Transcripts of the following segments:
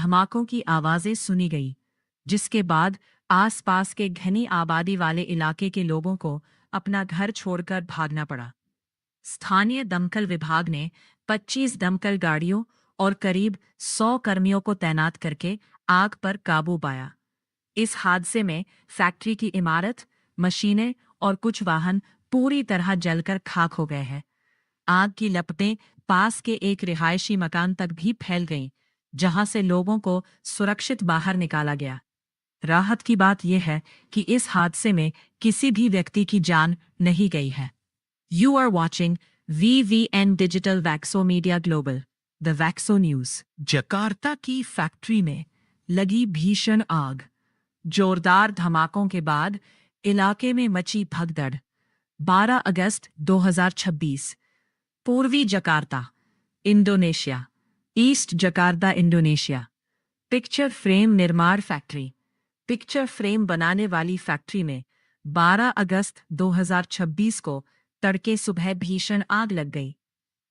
धमाकों की आवाजें सुनी गई, जिसके बाद आसपास के घनी आबादी वाले इलाके के लोगों को अपना घर छोड़कर भागना पड़ा। स्थानीय दमकल विभाग ने 25 दमकल गाड़ियों और करीब 100 कर्मियों को तैनात करके आग पर काबू पाया। इस हादसे में फैक्ट्री की इमारत, मशीनें और कुछ वाहन पूरी तरह जलकर खाक हो गए हैं। आग की लपटें पास के एक रिहायशी मकान तक भी फैल गईं, जहां से लोगों को सुरक्षित बाहर निकाला गया। राहत की बात यह है कि इस हादसे में किसी भी व्यक्ति की जान नहीं गई है। You are watching VVN Digital Vaxo Media Global, the Vaxo News। Jakarta की फैक्ट्री में लगी भीषण आग। जोरदार धमाकों के बाद इलाके में मची भगदड़। 12 अगस्त 2026। पूर्वी Jakarta, Indonesia. East Jakarta, Indonesia. Picture frame निर्माण फैक्ट्री। पिक्चर फ्रेम बनाने वाली फैक्ट्री में 12 अगस्त 2026 को तड़के सुबह भीषण आग लग गई।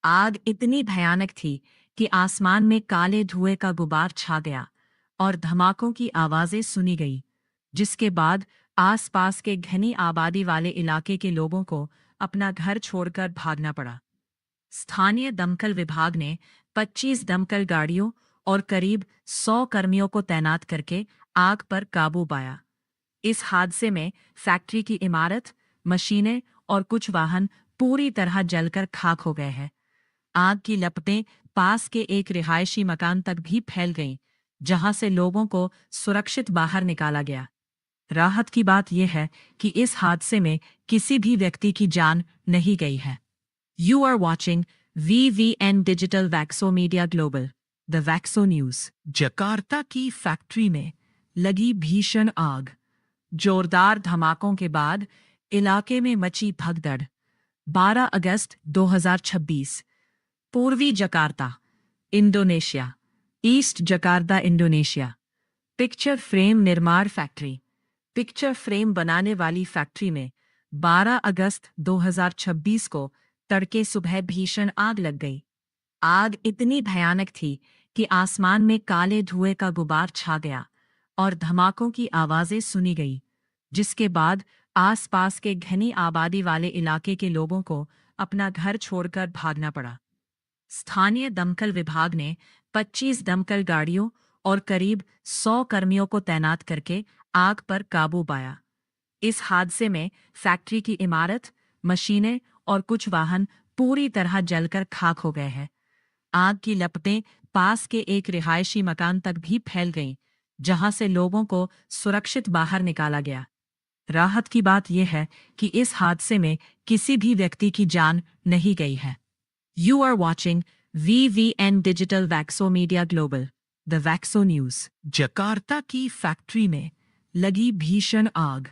आग इतनी भयानक थी कि आसमान में काले धुएं का गुबार छा गया और धमाकों की आवाजें सुनी गई, जिसके बाद आसपास के घनी आबादी वाले इलाके के लोगों को अपना घर छोड़कर भागना पड़ा। स्थानीय दमकल विभाग ने 25 दमकल गाड़ियों और करीब 100 कर्मियों को तैनात करके आग पर काबू पाया। इस हादसे में फैक्ट्री की इमारत, मशीनें और कुछ वाहन पूरी तरह जलकर खाक हो गए हैं। आग की लपटें पास के एक रिहायशी मकान तक भी फैल गईं, जहां से लोगों को सुरक्षित बाहर निकाला गया। राहत की बात यह है कि इस हादसे में किसी भी व्यक्ति की जान नहीं गई है। You are watching VVN Digital Vaxo Media Global, the Vaxo News। Jakarta की फैक्ट्री में लगी भीषण आग। जोरदार धमाकों के बाद इलाके में मची भगदड़। 12 अगस्त 2026। पूर्वी Jakarta, Indonesia. East Jakarta, Indonesia. Picture frame निर्माण फैक्ट्री। पिक्चर फ्रेम बनाने वाली फैक्ट्री में 12 अगस्त 2026 को तड़के सुबह भीषण आग लग गई। आग इतनी भयानक थी कि आसमान में काले धुएं का गुबार छा गया और धमाकों की आवाजें सुनी गई, जिसके बाद आसपास के घनी आबादी वाले इलाके के लोगों को अपना घर छोड़कर भागना पड़ा। स्थानीय दमकल विभाग ने 25 दमकल गाड़ियों और करीब 100 कर्मियों को तैनात करके आग पर काबू पाया। इस हादसे में फैक्ट्री की इमारत, मशीनें और कुछ वाहन पूरी तरह जलकर खाक हो गए हैं। आग की लपटें पास के एक रिहायशी मकान तक भी फैल गईं, जहां से लोगों को सुरक्षित बाहर निकाला गया। राहत की बात यह है कि इस हादसे में किसी भी व्यक्ति की जान नहीं गई है। You are watching VVN Digital Vaxo Media Global, the Vaxo News। Jakarta की फैक्ट्री में लगी भीषण आग।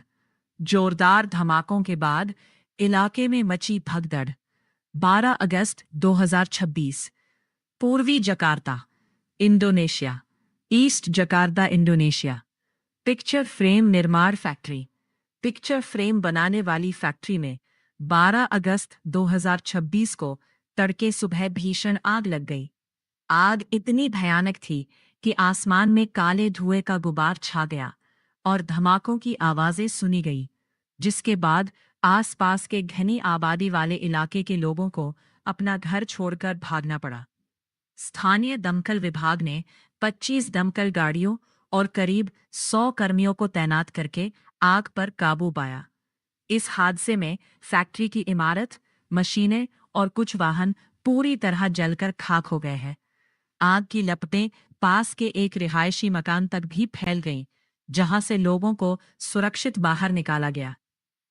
जोरदार धमाकों के बाद इलाके में मची भगदड़। 12 अगस्त 2026। पूर्वी Jakarta, Indonesia. East Jakarta, Indonesia. Picture frame निर्माण फैक्ट्री। पिक्चर फ्रेम बनाने वाली फैक्ट्री में 12 अगस्त 2026 को तड़के सुबह भीषण आग लग गई। आग इतनी भयानक थी कि आसमान में काले धुएं का गुबार छा गया और धमाकों की आवाजें सुनी गई, जिसके बाद आसपास के घनी आबादी वाले इलाके के लोगों को अपना घर छोड़कर भागना पड़ा। स्थानीय दमकल विभाग ने 25 दमकल गाड़ियों और करीब 100 कर्मियों को तैनात करके आग पर काबू पाया। इस हादसे में फैक्ट्री की इमारत, मशीनें और कुछ वाहन पूरी तरह जलकर खाक हो गए हैं। आग की लपटें पास के एक रिहायशी मकान तक भी फैल गईं, जहां से लोगों को सुरक्षित बाहर निकाला गया।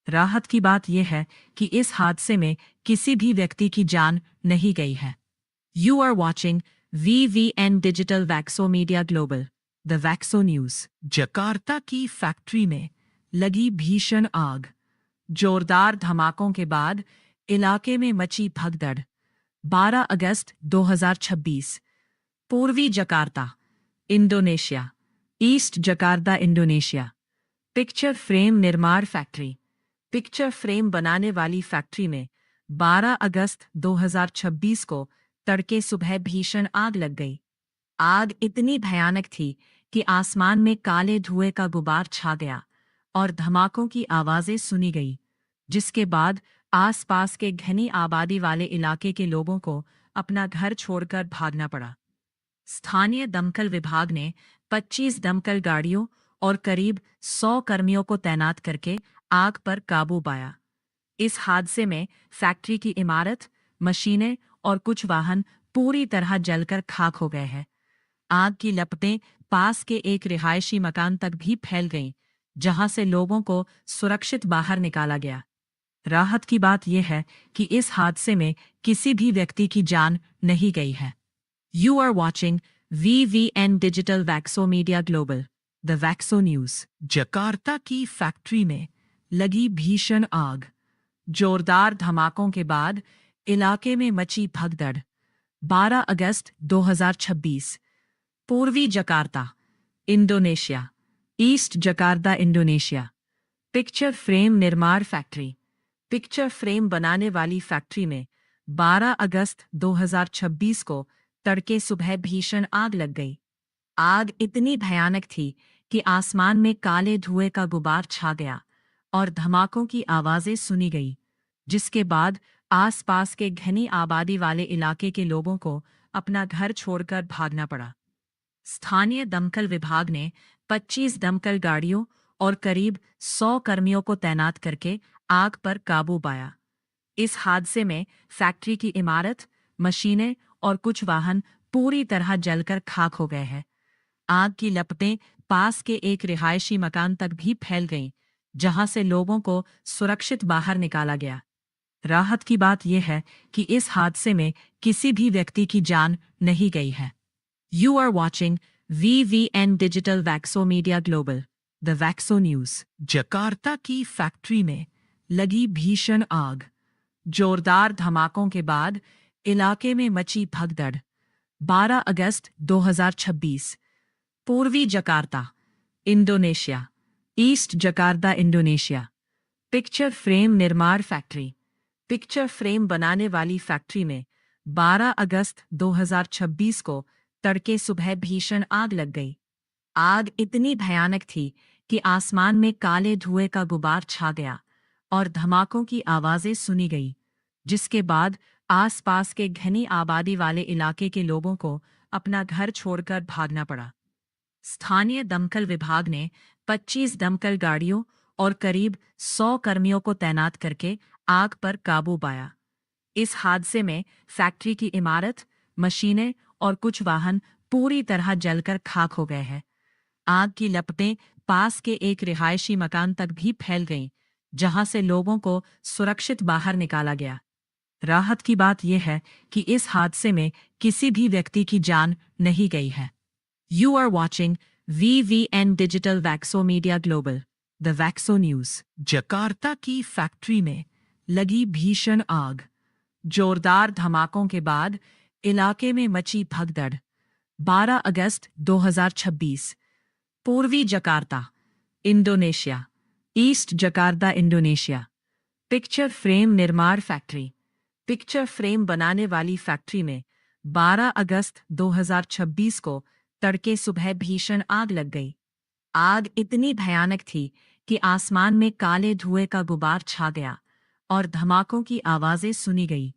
राहत की बात यह है कि इस हादसे में किसी भी व्यक्ति की जान नहीं गई है। You are watching VVN Digital Vaxo Media Global, the Vaxo News। Jakarta की फैक्ट्री में लगी भीषण आग। जोरदार धमाकों के बाद इलाके में मची भगदड़। 12 अगस्त 2026। पूर्वी Jakarta, Indonesia. East Jakarta, Indonesia. Picture frame निर्माण फैक्ट्री। पिक्चर फ्रेम बनाने वाली फैक्ट्री में 12 अगस्त 2026 को तड़के सुबह भीषण आग लग गई। आग इतनी भयानक थी कि आसमान में काले धुएं का गुबार छा गया और धमाकों की आवाजें सुनी गई, जिसके बाद आसपास के घनी आबादी वाले इलाके के लोगों को अपना घर छोड़कर भागना पड़ा। स्थानीय दमकल विभाग ने 25 दमकल गाड़ियों और करीब 100 कर्मियों को तैनात करके आग पर काबू पाया। इस हादसे में फैक्ट्री की इमारत, मशीनें और कुछ वाहन पूरी तरह जलकर खाक हो गए हैं। आग की लपटें पास के एक रिहायशी मकान तक भी फैल गईं, जहां से लोगों को सुरक्षित बाहर निकाला गया। राहत की बात यह है कि इस हादसे में किसी भी व्यक्ति की जान नहीं गई है। You are watching VVN digital Vaxo media global, the Vaxo news. Jakarta की फैक्ट्री में लगी भीषण आग। जोरदार धमाकों के बाद इलाके में मची भगदड़। 12 अगस्त 2026। पूर्वी Jakarta, Indonesia. East Jakarta, Indonesia. Picture frame निर्माण फैक्ट्री। पिक्चर फ्रेम बनाने वाली फैक्ट्री में 12 अगस्त 2026 को तड़के सुबह भीषण आग लग गई। आग इतनी भयानक थी कि आसमान में काले धुएं का गुबार छा गया और धमाकों की आवाजें सुनी गई, जिसके बाद आसपास के घनी आबादी वाले इलाके के लोगों को अपना घर छोड़कर भागना पड़ा। स्थानीय दमकल विभाग ने 25 दमकल गाड़ियों और करीब 100 कर्मियों को तैनात करके आग पर काबू पाया। इस हादसे में फैक्ट्री की इमारत, मशीनें और कुछ वाहन पूरी तरह जलकर खाक हो गए हैं। आग की लपटें पास के एक रिहायशी मकान तक भी फैल गईं, जहां से लोगों को सुरक्षित बाहर निकाला गया। राहत की बात यह है कि इस हादसे में किसी भी व्यक्ति की जान नहीं गई है। You are watching VVN digital Vaxo media global, the Vaxo news. Jakarta की फैक्ट्री में लगी भीषण आग। जोरदार धमाकों के बाद इलाके में मची भगदड़। 12 अगस्त 2026। पूर्वी Jakarta, Indonesia. East Jakarta, Indonesia. Picture frame निर्माण फैक्ट्री। पिक्चर फ्रेम बनाने वाली फैक्ट्री में 12 अगस्त 2026 को तड़के सुबह भीषण आग लग गई। आग इतनी भयानक थी कि आसमान में काले धुएं का गुबार छा गया और धमाकों की आवाजें सुनी गई, जिसके बाद आसपास के घनी आबादी वाले इलाके के लोगों को अपना घर छोड़कर भागना पड़ा। स्थानीय दमकल विभाग ने 25 दमकल गाड़ियों और करीब 100 कर्मियों को तैनात करके आग पर काबू पाया। इस हादसे में फैक्ट्री की इमारत, मशीनें और कुछ वाहन पूरी तरह जलकर खाक हो गए हैं। आग की लपटें पास के एक रिहायशी मकान तक भी फैल गईं, जहां से लोगों को सुरक्षित बाहर निकाला गया। राहत की बात यह है कि इस हादसे में किसी भी व्यक्ति की जान नहीं गई है। You are watching VVN digital Vaxo media global, the Vaxo news. Jakarta की फैक्ट्री में लगी भीषण आग। जोरदार धमाकों के बाद इलाके में मची भगदड़। 12 अगस्त 2026। पूर्वी Jakarta, Indonesia. East Jakarta, Indonesia. Picture frame निर्माण फैक्ट्री। पिक्चर फ्रेम बनाने वाली फैक्ट्री में 12 अगस्त 2026 को तड़के सुबह भीषण आग लग गई। आग इतनी भयानक थी कि आसमान में काले धुएं का गुबार छा गया और धमाकों की आवाजें सुनी गई,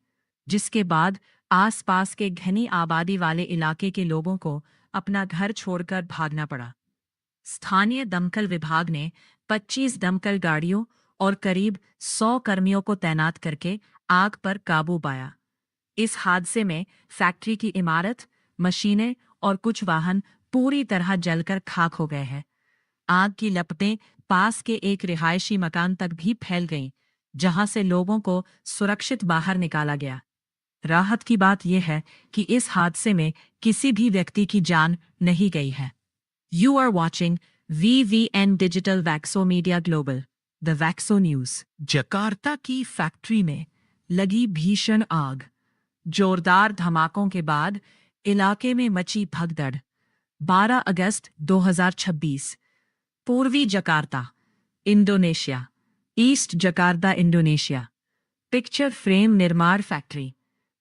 जिसके बाद आसपास के घनी आबादी वाले इलाके के लोगों को अपना घर छोड़कर भागना पड़ा। स्थानीय दमकल विभाग ने 25 दमकल गाड़ियों और करीब 100 कर्मियों को तैनात करके आग पर काबू पाया। इस हादसे में फैक्ट्री की इमारत, मशीनें और कुछ वाहन पूरी तरह जलकर खाक हो गए हैं। आग की लपटें पास के एक रिहायशी मकान तक भी फैल गईं, जहां से लोगों को सुरक्षित बाहर निकाला गया। राहत की बात यह है कि इस हादसे में किसी भी व्यक्ति की जान नहीं गई है। You are watching VVN digital Vaxo media global, the Vaxo news. Jakarta की फैक्ट्री में लगी भीषण आग। जोरदार धमाकों के बाद इलाके में मची भगदड़। 12 अगस्त 2026। पूर्वी Jakarta, Indonesia. East Jakarta, Indonesia. Picture frame निर्माण फैक्ट्री।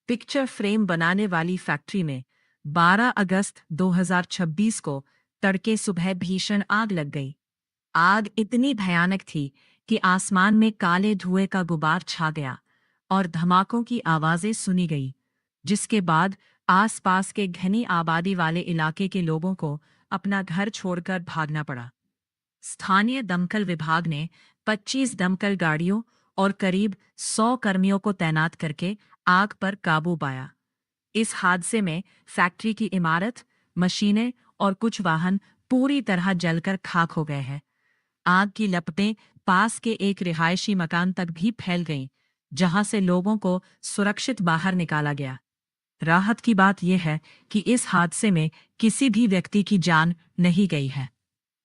पिक्चर फ्रेम बनाने वाली फैक्ट्री में 12 अगस्त 2026 को तड़के सुबह भीषण आग लग गई। आग इतनी भयानक थी कि आसमान में काले धुएं का गुबार छा गया और धमाकों की आवाजें सुनी गई, जिसके बाद आसपास के घनी आबादी वाले इलाके के लोगों को अपना घर छोड़कर भागना पड़ा। स्थानीय दमकल विभाग ने 25 दमकल गाड़ियों और करीब 100 कर्मियों को तैनात करके आग पर काबू पाया। इस हादसे में फैक्ट्री की इमारत, मशीनें और कुछ वाहन पूरी तरह जलकर खाक हो गए हैं। आग की लपटें पास के एक रिहायशी मकान तक भी फैल गईं, जहां से लोगों को सुरक्षित बाहर निकाला गया। राहत की बात यह है कि इस हादसे में किसी भी व्यक्ति की जान नहीं गई है।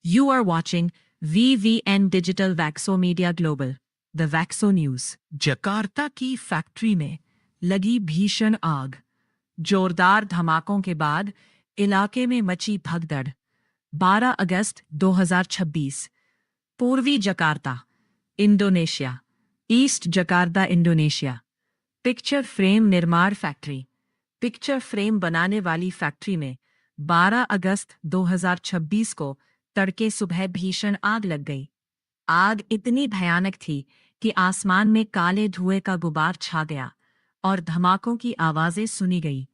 You are watching VVN Digital Vaxo Media Global, the Vaxo News। Jakarta की फैक्ट्री में लगी भीषण आग। जोरदार धमाकों के बाद इलाके में मची भगदड़। 12 अगस्त 2026, पूर्वी Jakarta, Indonesia, east Jakarta, Indonesia. Picture frame निर्माण फैक्ट्री। पिक्चर फ्रेम बनाने वाली फैक्ट्री में 12 अगस्त 2026 को तड़के सुबह भीषण आग लग गई। आग इतनी भयानक थी कि आसमान में काले धुएं का गुबार छा गया और धमाकों की आवाजें सुनी गई,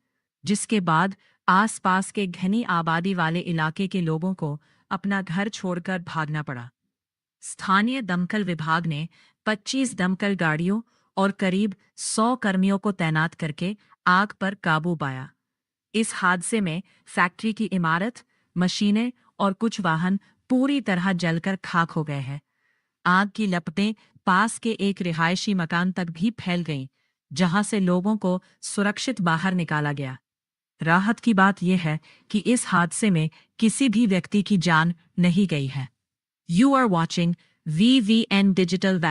जिसके बाद आसपास के घनी आबादी वाले इलाके के लोगों को अपना घर छोड़कर भागना पड़ा। स्थानीय दमकल विभाग ने 25 दमकल गाड़ियों और करीब 100 कर्मियों को तैनात करके आग पर काबू पाया। इस हादसे में फैक्ट्री की इमारत, मशीनें और कुछ वाहन पूरी तरह जलकर खाक हो गए हैं। आग की लपटें पास के एक रिहायशी मकान तक भी फैल गईं, जहां से लोगों को सुरक्षित बाहर निकाला गया। राहत की बात यह है कि इस हादसे में किसी भी व्यक्ति की जान नहीं गई है। You are watching VVN Digital Vax